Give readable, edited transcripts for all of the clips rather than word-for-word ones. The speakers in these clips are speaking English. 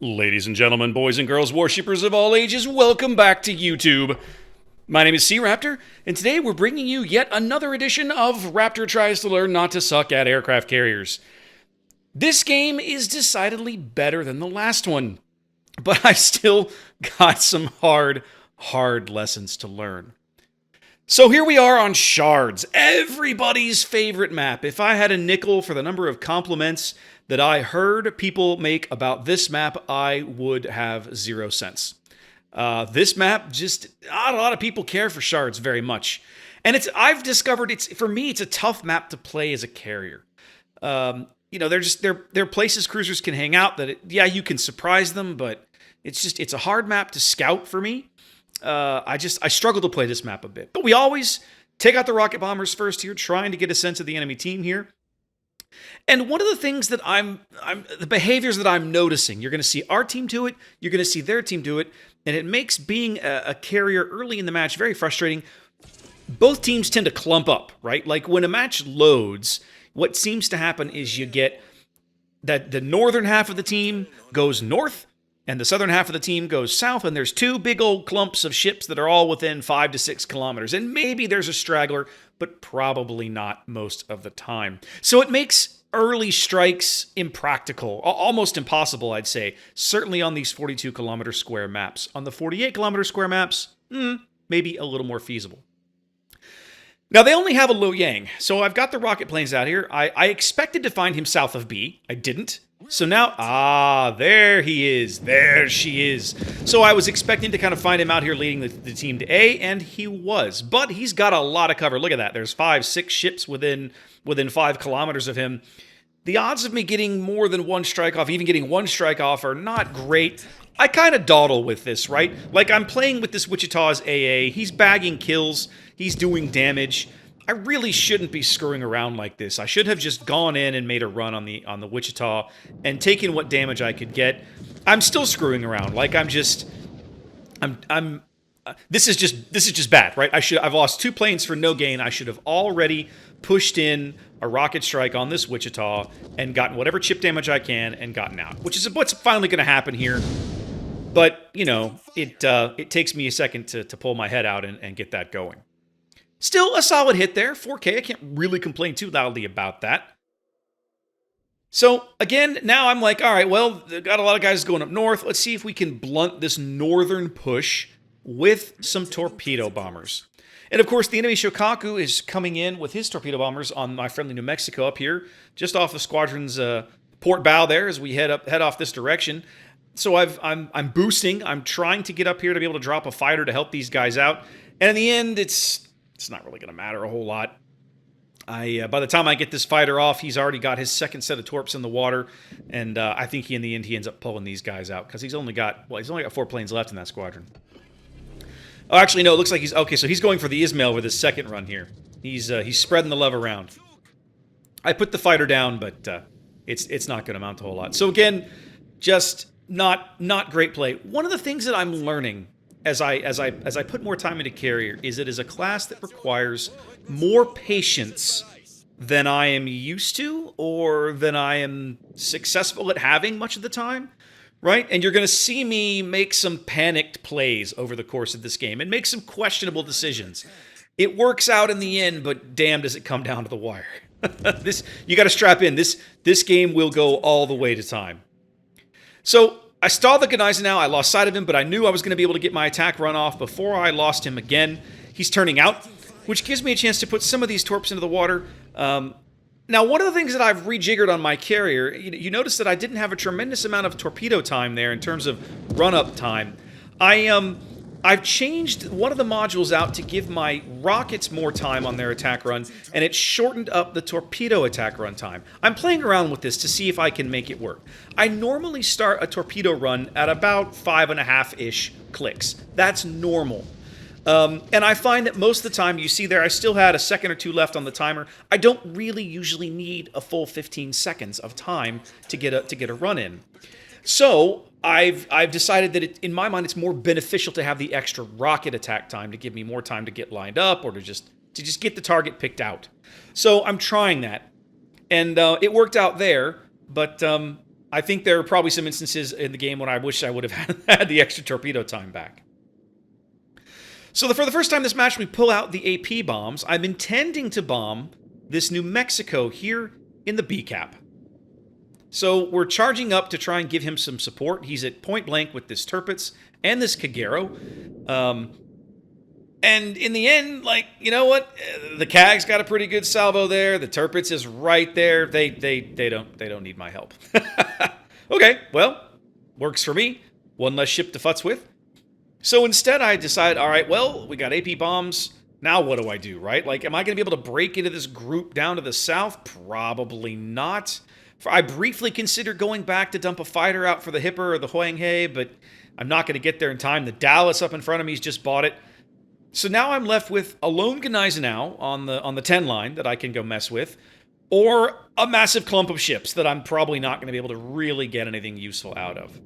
Ladies and gentlemen, boys and girls, worshippers of all ages, welcome back to YouTube. My name is SeaRaptor, and today we're bringing you yet another edition of Raptor Tries to Learn Not to Suck at Aircraft Carriers. This game is decidedly better than the last one, but I still got some hard lessons to learn. So here we are on Shards, everybody's favorite map. If I had a nickel for the number of compliments that I heard people make about this map, I would have 0 cents. This map, just not a lot of people care for Shards very much. And I've discovered for me, it's a tough map to play as a carrier. They're places cruisers can hang out you can surprise them, but it's a hard map to scout for me. I struggle to play this map a bit. But we always take out the rocket bombers first here, trying to get a sense of the enemy team here. And one of the things that the behaviors that I'm noticing, you're going to see our team do it, you're going to see their team do it, and it makes being a carrier early in the match very frustrating. Both teams tend to clump up, right? Like when a match loads, what seems to happen is you get that the northern half of the team goes north, and the southern half of the team goes south, and there's two big old clumps of ships that are all within 5 to 6 kilometers. And maybe there's a straggler, but probably not most of the time. So it makes early strikes impractical, almost impossible, I'd say. Certainly on these 42 kilometer square maps. On the 48 kilometer square maps, maybe a little more feasible. Now, they only have a Lo Yang, so I've got the rocket planes out here. I expected to find him south of B. I didn't. So now, there he is. There she is. So I was expecting to kind of find him out here leading the team to A, and he was. But he's got a lot of cover. Look at that. There's 5, 6 ships within 5 kilometers of him. The odds of me getting more than one strike off, even getting one strike off, are not great. I kind of dawdle with this, right? Like, I'm playing with this Wichita as AA. He's bagging kills. He's doing damage. I really shouldn't be screwing around like this. I should have just gone in and made a run on the Wichita and taken what damage I could get. I'm still screwing around. Like, this is just bad, right? I've lost 2 planes for no gain. I should have already pushed in a rocket strike on this Wichita and gotten whatever chip damage I can and gotten out, which is what's finally going to happen here. But, you know, it takes me a second to pull my head out and get that going. Still a solid hit there, 4K. I can't really complain too loudly about that. So, again, now I'm like, all right, well, got a lot of guys going up north. Let's see if we can blunt this northern push with some torpedo bombers. And, of course, the enemy Shokaku is coming in with his torpedo bombers on my friendly New Mexico up here, just off the squadron's port bow there as we head off this direction. So I'm boosting. I'm trying to get up here to be able to drop a fighter to help these guys out. And in the end, it's not really going to matter a whole lot. By the time I get this fighter off, he's already got his second set of torps in the water, and I think in the end he ends up pulling these guys out because he's only got 4 planes left in that squadron. Oh, actually, no, it looks like he's okay. So he's going for the Ismail with his second run here. He's spreading the love around. I put the fighter down, but it's not going to amount to a whole lot. So again, just not great play. One of the things that I'm learning as I put more time into carrier is it is a class that requires more patience than I am used to or than I am successful at having much of the time, right? And you're going to see me make some panicked plays over the course of this game and make some questionable decisions. It works out in the end, but damn does it come down to the wire. You got to strap in. This game will go all the way to time. So I stalled the Gneisenau now. I lost sight of him, but I knew I was going to be able to get my attack run off before I lost him again. He's turning out, which gives me a chance to put some of these torps into the water. Now, one of the things that I've rejiggered on my carrier, you notice that I didn't have a tremendous amount of torpedo time there in terms of run-up time. I've changed one of the modules out to give my rockets more time on their attack run, and it shortened up the torpedo attack run time. I'm playing around with this to see if I can make it work. I normally start a torpedo run at about 5.5-ish clicks. That's normal. And I find that most of the time, you see there, I still had a second or 2 left on the timer. I don't really usually need a full 15 seconds of time to get a run in. So I've decided that in my mind it's more beneficial to have the extra rocket attack time to give me more time to get lined up or to just get the target picked out. So I'm trying that, and it worked out there. But I think there are probably some instances in the game when I wish I would have had the extra torpedo time back. So for the first time this match, we pull out the AP bombs. I'm intending to bomb this New Mexico here in the B cap. So we're charging up to try and give him some support. He's at point blank with this Tirpitz and this Kagero. And in the end, like, you know what? The Kag's got a pretty good salvo there. The Tirpitz is right there. They don't need my help. Okay, well, works for me. One less ship to futz with. So instead, I decide, all right, well, we got AP bombs. Now what do I do, right? Like, am I going to be able to break into this group down to the south? Probably not. I briefly considered going back to dump a fighter out for the Hipper or the Hoang-Hae, but I'm not going to get there in time. The Dallas up in front of me has just bought it. So now I'm left with a lone Gneisenau on the 10 line that I can go mess with, or a massive clump of ships that I'm probably not going to be able to really get anything useful out of.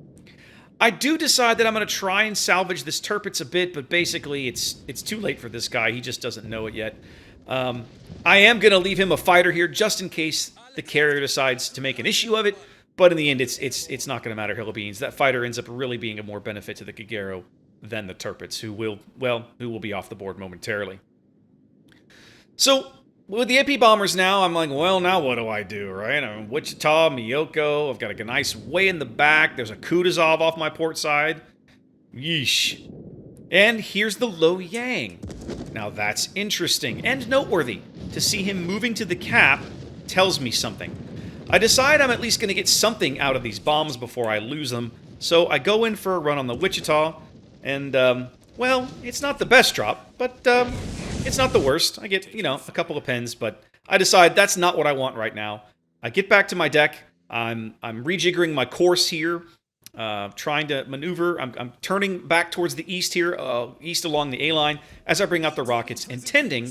I do decide that I'm going to try and salvage this Tirpitz a bit, but basically it's too late for this guy. He just doesn't know it yet. I am going to leave him a fighter here just in case the carrier decides to make an issue of it, but in the end, it's not going to matter, Hill of Beans. That fighter ends up really being a more benefit to the Kagero than the Tirpitz, who will be off the board momentarily. So with the AP bombers now, I'm like, well, now what do I do, right? I'm Wichita, Miyoko. I've got a Gneiss way in the back. There's a Kutuzov off my port side. Yeesh. And here's the Lo Yang. Now that's interesting and noteworthy. To see him moving to the cap tells me something. I decide I'm at least going to get something out of these bombs before I lose them. So I go in for a run on the Wichita. And, well, it's not the best drop, but it's not the worst. I get, a couple of pens, but I decide that's not what I want right now. I get back to my deck. I'm rejiggering my course here, trying to maneuver. I'm turning back towards the east here, east along the A-line, as I bring out the rockets, intending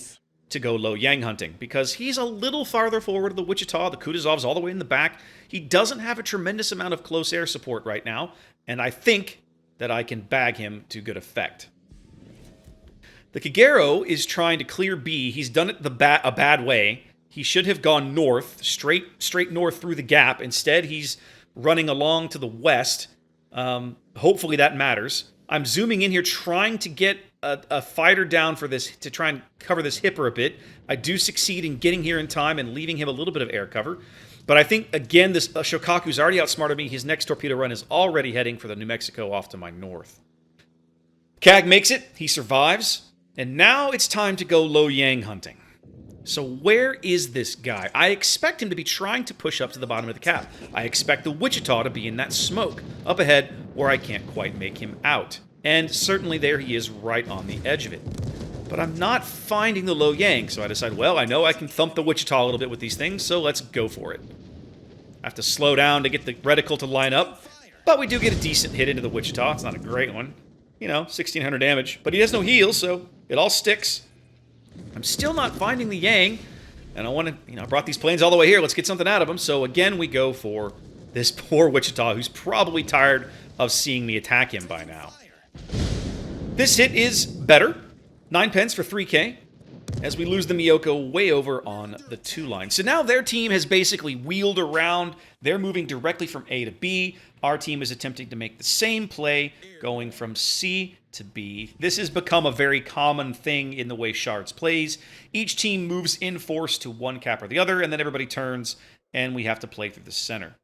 to go Lo Yang hunting, because he's a little farther forward of the Wichita. The Kutuzov's all the way in the back. He doesn't have a tremendous amount of close air support right now, and I think that I can bag him to good effect. The Kagero is trying to clear B. He's done it a bad way. He should have gone north, straight north through the gap. Instead, he's running along to the west. Hopefully that matters. I'm zooming in here, trying to get a fighter down for this, to try and cover this Hipper a bit. I do succeed in getting here in time and leaving him a little bit of air cover. But I think, again, this Shokaku's already outsmarted me. His next torpedo run is already heading for the New Mexico off to my north. Kag makes it. He survives. And now it's time to go Lo Yang hunting. So where is this guy? I expect him to be trying to push up to the bottom of the cap. I expect the Wichita to be in that smoke up ahead where I can't quite make him out. And certainly there he is right on the edge of it. But I'm not finding the Lo Yang, so I decide, well, I know I can thump the Wichita a little bit with these things, so let's go for it. I have to slow down to get the reticle to line up, but we do get a decent hit into the Wichita. It's not a great one. 1,600 damage. But he has no heal, so it all sticks. I'm still not finding the Yang, and I want to, I brought these planes all the way here. Let's get something out of them. So again, we go for this poor Wichita, who's probably tired of seeing me attack him by now. This hit is better. 9 pence for 3k, as we lose the Miyoko way over on the 2 line. So now their team has basically wheeled around. They're moving directly from A to B. Our team is attempting to make the same play, going from C to B. This has become a very common thing in the way Shards plays. Each team moves in force to one cap or the other, and then everybody turns, and we have to play through the center.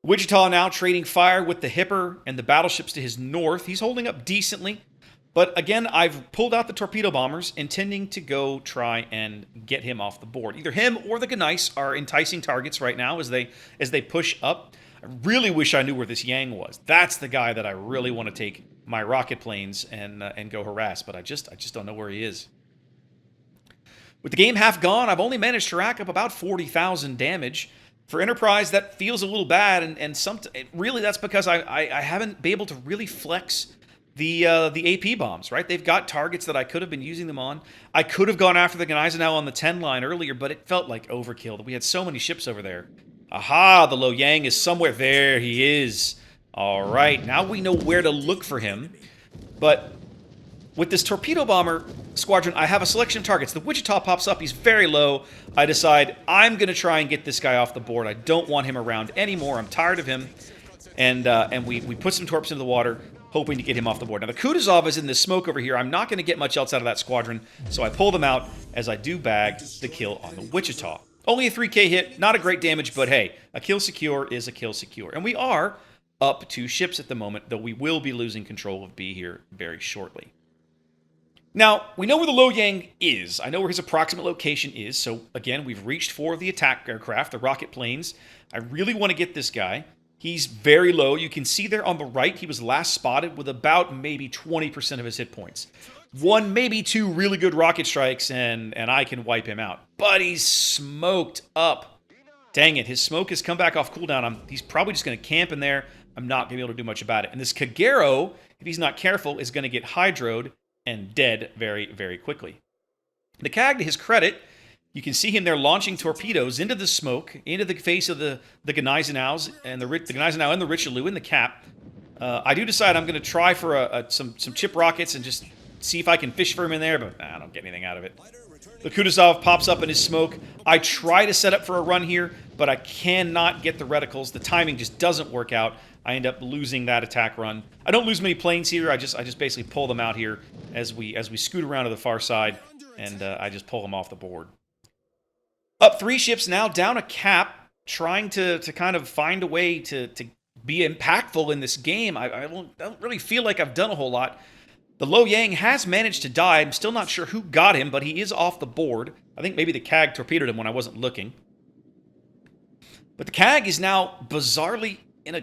Wichita now trading fire with the Hipper and the battleships to his north. He's holding up decently. But again, I've pulled out the torpedo bombers, intending to go try and get him off the board. Either him or the Gneiss are enticing targets right now as they push up. I really wish I knew where this Yang was. That's the guy that I really want to take my rocket planes and go harass, but I just don't know where he is. With the game half gone, I've only managed to rack up about 40,000 damage. For Enterprise, that feels a little bad, and really that's because I haven't been able to really flex the AP bombs, right? They've got targets that I could have been using them on. I could have gone after the Gneisenau on the 10 line earlier, but it felt like overkill. We had so many ships over there. Aha, the Lo Yang is somewhere. There he is. All right, now we know where to look for him. But with this torpedo bomber, squadron, I have a selection of targets. The Wichita pops up. He's very low. I decide I'm going to try and get this guy off the board. I don't want him around anymore. I'm tired of him. And we put some torps into the water, hoping to get him off the board. Now, the Kutuzov is in this smoke over here. I'm not going to get much else out of that squadron, so I pull them out as I do bag the kill on the Wichita. Only a 3K hit, not a great damage, but hey, a kill secure is a kill secure. And we are up 2 ships at the moment, though we will be losing control of B here very shortly. Now, we know where the Lo Yang is. I know where his approximate location is, so again, we've reached for the attack aircraft, the rocket planes. I really want to get this guy. He's very low. You can see there on the right, he was last spotted with about maybe 20% of his hit points. 1, maybe 2 really good rocket strikes, and I can wipe him out. But he's smoked up. Dang it, his smoke has come back off cooldown. He's probably just going to camp in there. I'm not going to be able to do much about it. And this Kagero, if he's not careful, is going to get hydroed and dead very, very quickly. The Kag, to his credit, you can see him there launching torpedoes into the smoke, into the face of the Gneisenau's and the Gneisenau and the Richelieu in the cap. I do decide I'm going to try for some chip rockets and just see if I can fish for him in there, but I don't get anything out of it. The Kutuzov pops up in his smoke. I try to set up for a run here, but I cannot get the reticles. The timing just doesn't work out. I end up losing that attack run. I don't lose many planes here. I just basically pull them out here as we scoot around to the far side, and I just pull them off the board. Up 3 ships now, down a cap, trying to kind of find a way to be impactful in this game. I don't really feel like I've done a whole lot. The Lo Yang has managed to die. I'm still not sure who got him, but he is off the board. I think maybe the Kag torpedoed him when I wasn't looking. But the Kag is now bizarrely in a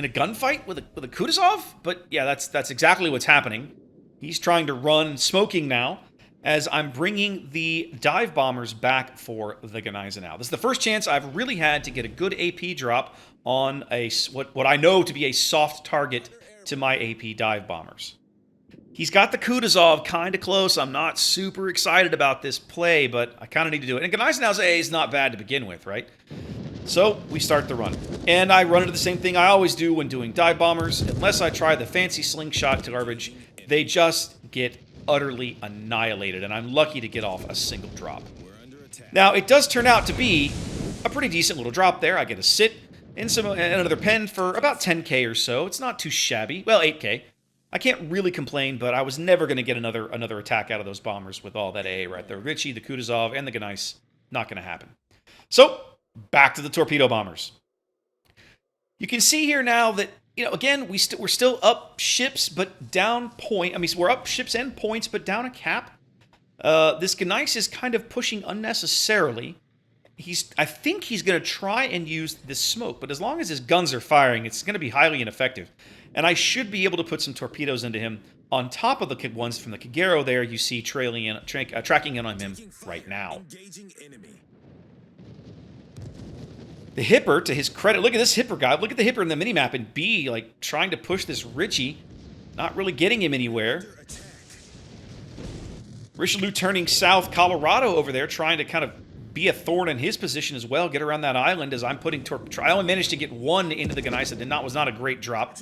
gunfight with a Kutuzov. But yeah, that's exactly what's happening. He's trying to run, smoking now, as I'm bringing the dive bombers back for the Gneisenau. This is the first chance I've really had to get a good AP drop on what I know to be a soft target to my AP dive bombers. He's got the Kutuzov kind of close. I'm not super excited about this play, but I kind of need to do it. And Gneisenau's A is not bad to begin with, right? So we start the run. And I run into the same thing I always do when doing dive bombers. Unless I try the fancy slingshot to garbage, they just get utterly annihilated, and I'm lucky to get off a single drop. Now, it does turn out to be a pretty decent little drop there. I get a sit in another pen for about 10k or so. It's not too shabby. Well, 8k. I can't really complain, but I was never going to get another attack out of those bombers with all that AA right there. Richie, the Kutuzov, and the Gneiss. Not going to happen. So, back to the torpedo bombers. You can see here now that, again, we're still up ships, but down point. I mean, we're up ships and points, but down a cap. This Gneiss is kind of pushing unnecessarily. I think he's going to try and use this smoke, but as long as his guns are firing, it's going to be highly ineffective. And I should be able to put some torpedoes into him on top of the ones from the Kagero there you see tracking in on him right now. The Hipper, to his credit, look at this Hipper guy. Look at the Hipper in the minimap in B, like trying to push this Richie, not really getting him anywhere. Richelieu turning south, Colorado over there, trying to kind of be a thorn in his position as well, get around that island as I'm putting I only managed to get 1 into the Gneiss. Was not a great drop.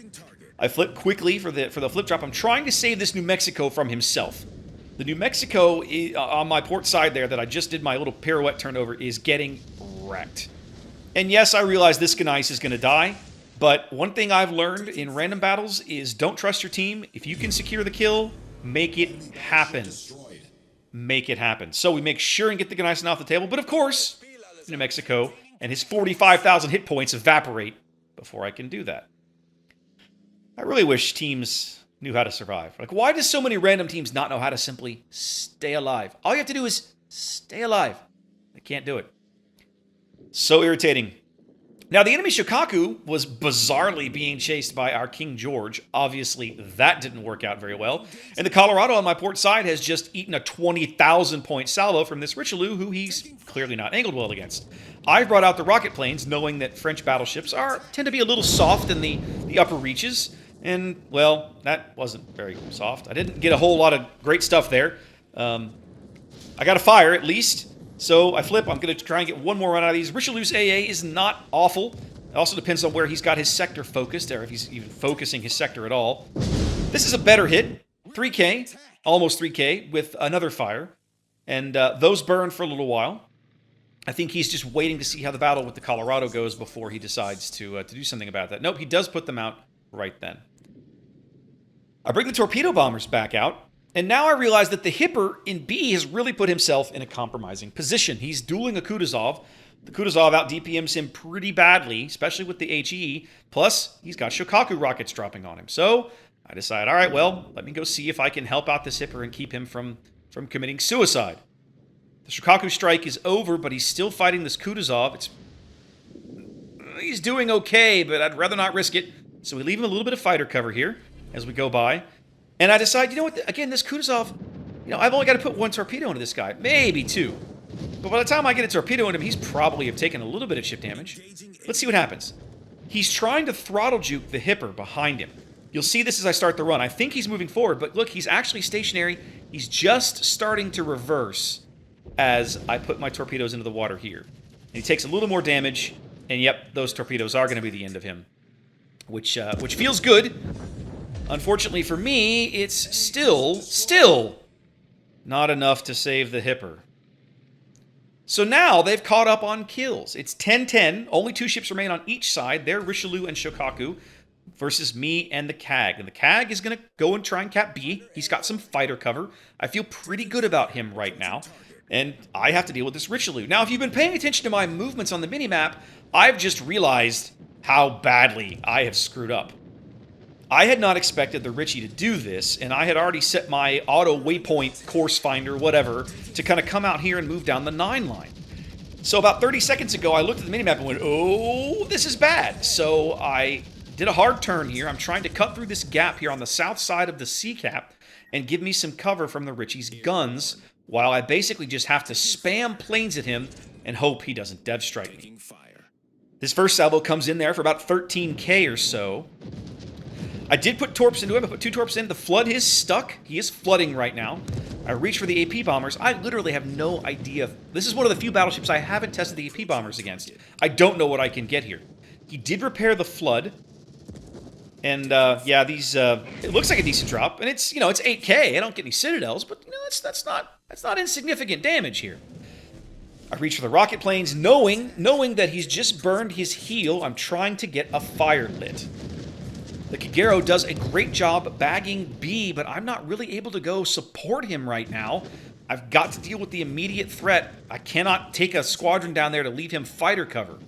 I flip quickly for the flip drop. I'm trying to save this New Mexico from himself. The New Mexico on my port side there that I just did my little pirouette turnover is getting wrecked. And yes, I realize this Gneiss is going to die, but one thing I've learned in random battles is don't trust your team. If you can secure the kill, make it happen. Make it happen. So we make sure and get the Gneiss off the table, but of course, New Mexico and his 45,000 hit points evaporate before I can do that. I really wish teams knew how to survive. Like, why do so many random teams not know how to simply stay alive? All you have to do is stay alive. They can't do it. So irritating. Now, the enemy Shokaku was bizarrely being chased by our King George. Obviously, that didn't work out very well. And the Colorado on my port side has just eaten a 20,000-point salvo from this Richelieu, who he's clearly not angled well against. I brought out the rocket planes, knowing that French battleships tend to be a little soft in the upper reaches. And, well, that wasn't very soft. I didn't get a whole lot of great stuff there. I got a fire, at least. So I flip. I'm going to try and get one more run out of these. Richelieu's AA is not awful. It also depends on where he's got his sector focused, or if he's even focusing his sector at all. This is a better hit. 3K, almost 3K, with another fire. And those burn for a little while. I think he's just waiting to see how the battle with the Colorado goes before he decides to do something about that. Nope, he does put them out right then. I bring the torpedo bombers back out, and now I realize that the Hipper in B has really put himself in a compromising position. He's dueling a Kutuzov. The Kutuzov out DPMs him pretty badly, especially with the HE. Plus, he's got Shokaku rockets dropping on him. So I decide, all right, well, let me go see if I can help out this Hipper and keep him from committing suicide. The Shokaku strike is over, but he's still fighting this Kutuzov. He's doing okay, but I'd rather not risk it. So we leave him a little bit of fighter cover here as we go by. And I decide, you know what, again, this Kutuzov, I've only got to put one torpedo into this guy, maybe two. But by the time I get a torpedo into him, he's probably have taken a little bit of ship damage. Let's see what happens. He's trying to throttle juke the Hipper behind him. You'll see this as I start the run. I think he's moving forward, but look, he's actually stationary. He's just starting to reverse as I put my torpedoes into the water here. And he takes a little more damage, and yep, those torpedoes are going to be the end of him, which feels good. Unfortunately for me, it's still not enough to save the Hipper. So now they've caught up on kills. It's 10-10. Only 2 ships remain on each side. They're Richelieu and Shokaku versus me and the CAG. And the CAG is going to go and try and cap B. He's got some fighter cover. I feel pretty good about him right now. And I have to deal with this Richelieu. Now, if you've been paying attention to my movements on the minimap, I've just realized how badly I have screwed up. I had not expected the Richie to do this, and I had already set my auto waypoint, course finder, whatever, to kind of come out here and move down the 9 line. So about 30 seconds ago, I looked at the minimap and went, oh, this is bad. So I did a hard turn here. I'm trying to cut through this gap here on the south side of the sea cap and give me some cover from the Richie's guns, while I basically just have to spam planes at him and hope he doesn't dev strike me. This first salvo comes in there for about 13K or so. I did put torps into him. I put 2 torps in. The flood is stuck. He is flooding right now. I reach for the AP bombers. I literally have no idea. This is one of the few battleships I haven't tested the AP bombers against. I don't know what I can get here. He did repair the flood. And, yeah, these, it looks like a decent drop. And it's, it's 8K. I don't get any citadels, but, that's not insignificant damage here. I reach for the rocket planes, knowing that he's just burned his heel. I'm trying to get a fire lit. The Kagero does a great job bagging B, but I'm not really able to go support him right now. I've got to deal with the immediate threat. I cannot take a squadron down there to leave him fighter cover.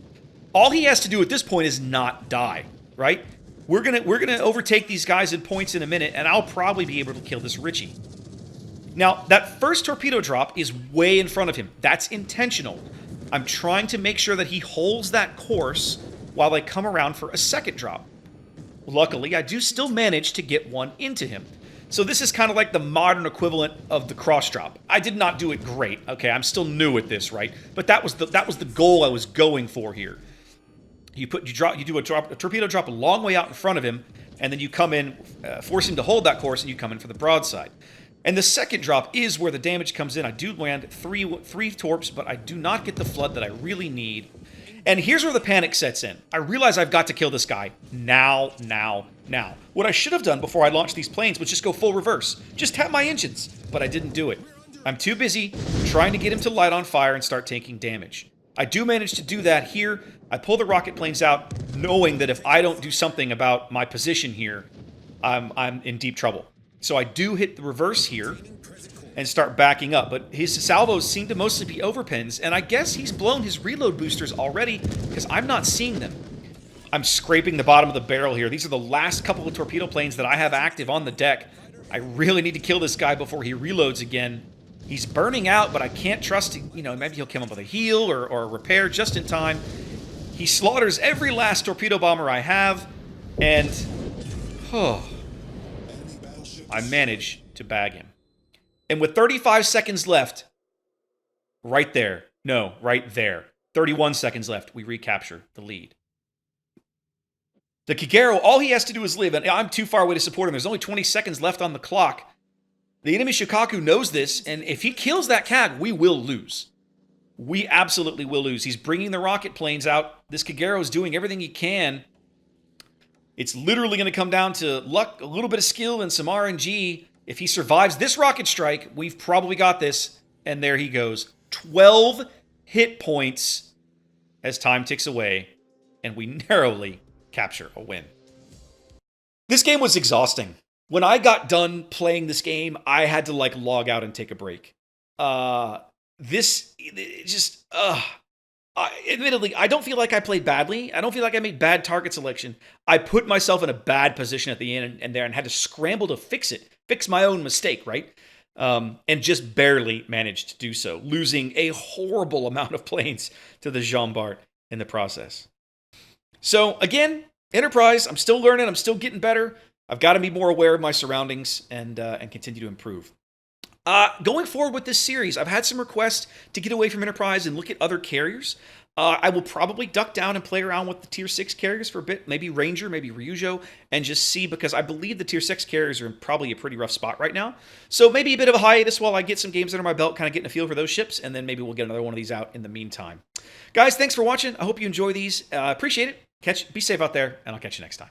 All he has to do at this point is not die, right? We're gonna overtake these guys in points in a minute, and I'll probably be able to kill this Richie. Now, that first torpedo drop is way in front of him. That's intentional. I'm trying to make sure that he holds that course while I come around for a second drop. Luckily, I do still manage to get one into him. So this is kind of like the modern equivalent of the cross drop. I did not do it great. Okay, I'm still new at this, right? But that was the goal I was going for here. You do a torpedo drop a long way out in front of him, and then you come in, force him to hold that course, and you come in for the broadside. And the second drop is where the damage comes in. I do land three torps, but I do not get the flood that I really need. And here's where the panic sets in. I realize I've got to kill this guy now. What I should have done before I launched these planes was just go full reverse. Just tap my engines, but I didn't do it. I'm too busy trying to get him to light on fire and start taking damage. I do manage to do that here. I pull the rocket planes out, knowing that if I don't do something about my position here, I'm in deep trouble. So I do hit the reverse here and start backing up, but his salvos seem to mostly be overpins, and I guess he's blown his reload boosters already because I'm not seeing them. I'm scraping the bottom of the barrel here. These are the last couple of torpedo planes that I have active on the deck. I really need to kill this guy before he reloads again. He's burning out, but I can't trust, maybe he'll come up with a heal or a repair just in time. He slaughters every last torpedo bomber I have, and I manage to bag him. And with 35 seconds left, right there, 31 seconds left, we recapture the lead. The Kagero, all he has to do is live, and I'm too far away to support him. There's only 20 seconds left on the clock. The enemy Shokaku knows this, and if he kills that CAG, we will lose. We absolutely will lose. He's bringing the rocket planes out. This Kagero is doing everything he can. It's literally going to come down to luck, a little bit of skill, and some RNG If he survives this rocket strike, we've probably got this. And there he goes. 12 hit points as time ticks away, and we narrowly capture a win. This game was exhausting. When I got done playing this game, I had to like log out and take a break. Admittedly, I don't feel like I played badly. I don't feel like I made bad target selection. I put myself in a bad position at the end and had to scramble to fix my own mistake, right? And just barely managed to do so, losing a horrible amount of planes to the Jean Bart in the process. So again, Enterprise, I'm still learning, I'm still getting better. I've got to be more aware of my surroundings and continue to improve. Going forward with this series, I've had some requests to get away from Enterprise and look at other carriers. I will probably duck down and play around with the Tier 6 carriers for a bit, maybe Ranger, maybe Ryujo, and just see, because I believe the Tier 6 carriers are in probably a pretty rough spot right now. So maybe a bit of a hiatus while I get some games under my belt, kind of getting a feel for those ships, and then maybe we'll get another one of these out in the meantime. Guys, thanks for watching. I hope you enjoy these. Appreciate it. Be safe out there, and I'll catch you next time.